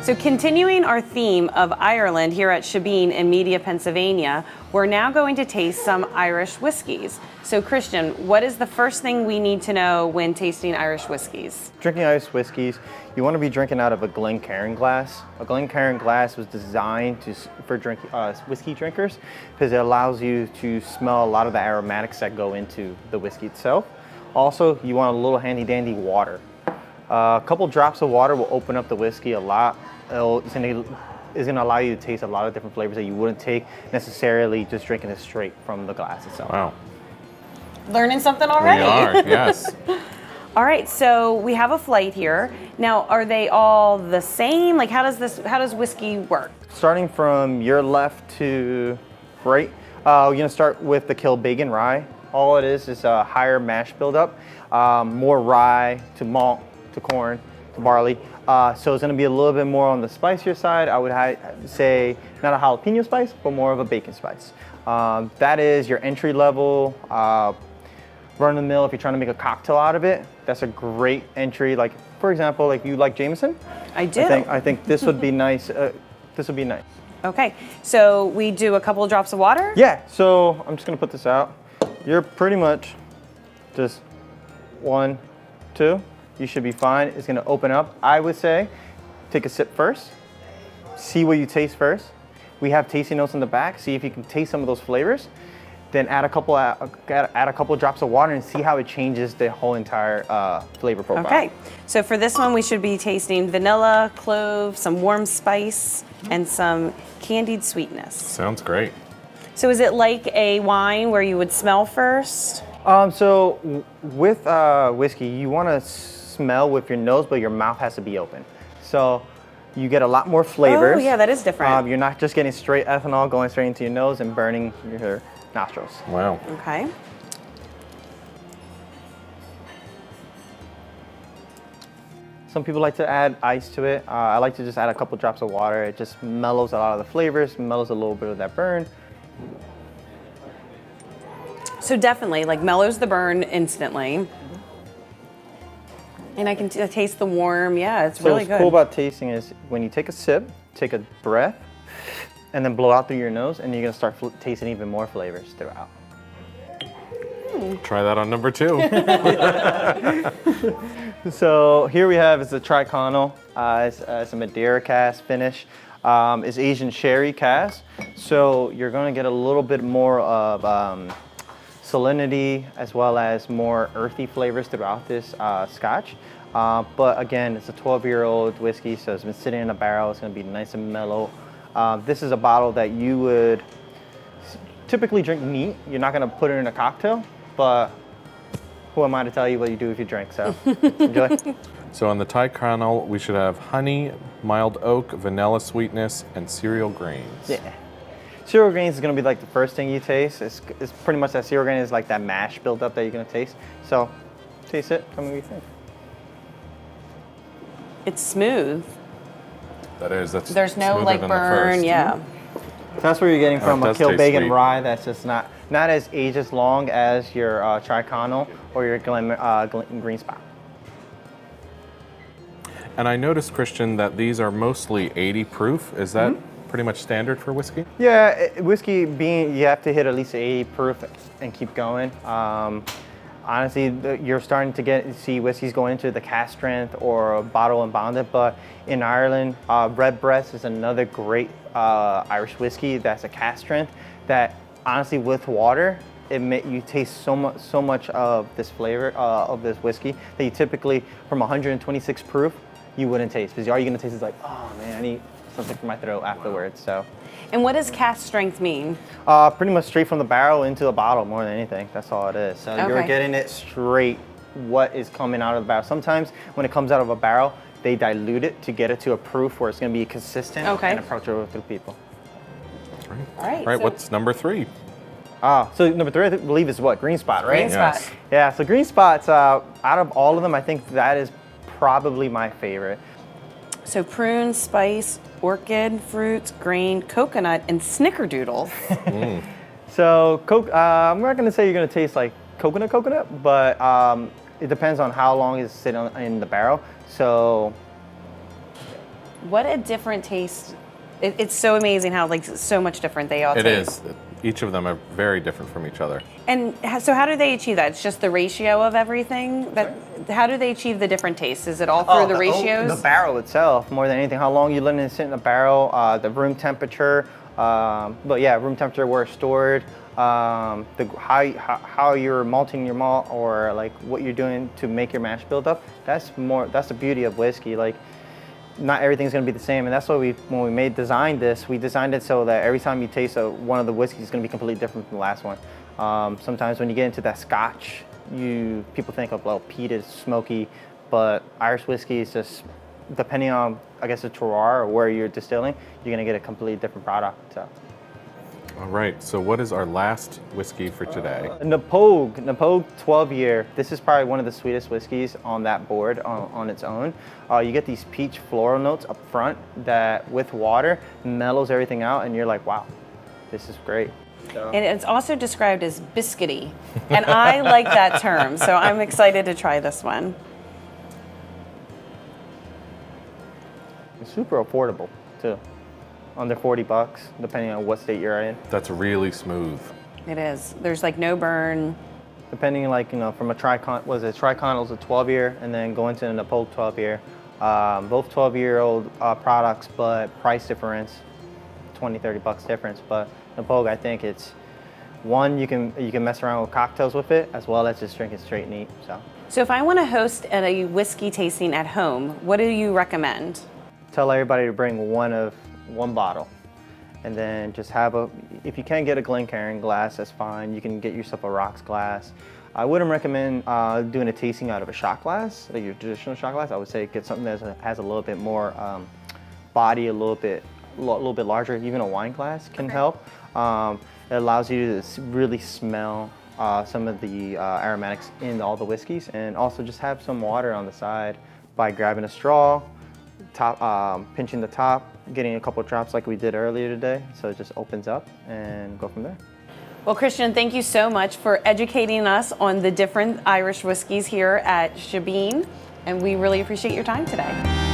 So continuing our theme of Ireland here at Shebeen in Media, Pennsylvania, we're now going to taste some Irish whiskeys. So Christian, what is the first thing we need to know when tasting Irish whiskeys? Drinking Irish whiskeys, you want to be drinking out of a Glencairn glass. A Glencairn glass was designed for whiskey drinkers because it allows you to smell a lot of the aromatics that go into the whiskey itself. Also, you want a little handy dandy water. A couple drops of water will open up the whiskey a lot. It's going to allow you to taste a lot of different flavors that you wouldn't take necessarily just drinking it straight from the glass itself. Wow. Learning something already. We are, yes. All right, so we have a flight here. Now, are they all the same? Like, how does whiskey work? Starting from your left to right, we're going to start with the Kilbeggan rye. All it is a higher mash buildup, more rye to malt to corn to barley. So it's going to be a little bit more on the spicier side. I would say not a jalapeno spice, but more of a bacon spice. That is your entry level, run of the mill. If you're trying to make a cocktail out of it, that's a great entry. Like, for example, like you like Jameson? I do. I think this would be nice. This would be nice. Okay, so we do a couple of drops of water? Yeah, so I'm just going to put this out. You're pretty much just 1, 2. You should be fine. It's going to open up. I would say take a sip first. See what you taste first. We have tasting notes in the back. See if you can taste some of those flavors. Then add a couple drops of water and see how it changes the whole entire flavor profile. Okay, so for this one we should be tasting vanilla, clove, some warm spice, and some candied sweetness. Sounds great. So is it like a wine where you would smell first? So with whiskey, you want to smell with your nose, but your mouth has to be open. So you get a lot more flavors. Oh, yeah, that is different. You're not just getting straight ethanol going straight into your nose and burning your nostrils. Wow. Okay. Some people like to add ice to it. I like to just add a couple drops of water. It just mellows a lot of the flavors, mellows a little bit of that burn. So definitely, like, mellows the burn instantly. And I can taste the warm. Yeah, it's really good. What's cool about tasting is when you take a sip, take a breath, and then blow out through your nose, and you're gonna start tasting even more flavors throughout. Try that on number 2. So here we have is a Triconal. It's a Madeira cask finish. It's Asian sherry cask. So you're gonna get a little bit more of salinity as well as more earthy flavors throughout this scotch. But again, it's a 12-year-old whiskey, so it's been sitting in a barrel. It's gonna be nice and mellow. This is a bottle that you would typically drink neat. You're not gonna put it in a cocktail, but who am I to tell you what you do if you drink, so enjoy. So on the Triconal, we should have honey, mild oak, vanilla sweetness, and cereal grains. Yeah. Cereal grains is gonna be like the first thing you taste. It's pretty much that cereal grain is like that mash buildup that you're gonna taste. So taste it, tell me what you think. It's smooth. That's There's no like burn, yeah. So that's what you're getting from a it does taste Kilbeggan sweet. rye. That's just not as aged as long as your Triconal or your Green Spot. And I noticed, Christian, that these are mostly 80 proof. Is that pretty much standard for whiskey? Yeah, whiskey being, you have to hit at least 80 proof and keep going. Honestly, you're starting to see whiskeys going into the cask strength or bottle and bonded, but in Ireland, Redbreast is another great Irish whiskey that's a cask strength that honestly with water, you taste so much of this flavor of this whiskey that you typically from 126 proof, you wouldn't taste, because all you're gonna taste is like, oh man, I need something for my throat afterwards, so. And what does cask strength mean? Pretty much straight from the barrel into a bottle more than anything. That's all it is. So you're getting it straight, what is coming out of the barrel. Sometimes when it comes out of a barrel, they dilute it to get it to a proof where it's going to be consistent and approachable through people. All right. So what's number 3? So number 3, I believe, is what? Green Spot, right? Green Spot. Yes. Yeah, so Green Spot's, out of all of them, I think that is probably my favorite. So prune, spice, orchid, fruits, grain, coconut, and snickerdoodle. So I'm not gonna say you're gonna taste like coconut, but it depends on how long it's sitting in the barrel. So What a different taste. It's so amazing how like so much different they all It taste. is. Each of them are very different from each other. And so how do they achieve that? It's just the ratio of everything? How do they achieve the different tastes? Is it all through the ratios? The barrel itself, more than anything. How long you let it sit in the barrel, the room temperature. But yeah, room temperature where it's stored. How you're malting your malt, or like what you're doing to make your mash build up. That's the beauty of whiskey. Like, not everything's going to be the same, and that's why when we designed this, we designed it so that every time you taste one of the whiskeys, it's going to be completely different from the last one. Sometimes when you get into that Scotch, people think of, well, peated, smoky, but Irish whiskey is just, depending on, I guess, the terroir or where you're distilling, you're going to get a completely different product. So. All right, so what is our last whiskey for today? Napogue 12 year. This is probably one of the sweetest whiskeys on that board on its own. You get these peach floral notes up front that with water mellows everything out, and you're like, wow, this is great. So. And it's also described as biscuity, and I like that term, so I'm excited to try this one. It's super affordable too. Under $40, depending on what state you're in. That's really smooth. It is. There's like no burn. Depending, like, from a Tricontinental's a 12 year, and then going to a Napogue 12 year. Both 12-year-old products, but price difference, $20-30 difference. But Napogue, I think it's one, you can mess around with cocktails with it, as well as just drink it straight neat. So if I want to host a whiskey tasting at home, what do you recommend? Tell everybody to bring one bottle, and then just if you can't get a Glencairn glass, that's fine. You can get yourself a rocks glass. I wouldn't recommend doing a tasting out of a shot glass, like your traditional shot glass. I would say get something that has a little bit more body, a little bit larger. Even a wine glass can help. It allows you to really smell some of the aromatics in all the whiskeys, and also just have some water on the side by grabbing a straw, pinching the top, getting a couple drops like we did earlier today, so it just opens up, and go from there. Well, Christian, thank you so much for educating us on the different Irish whiskeys here at Shebeen, and we really appreciate your time today.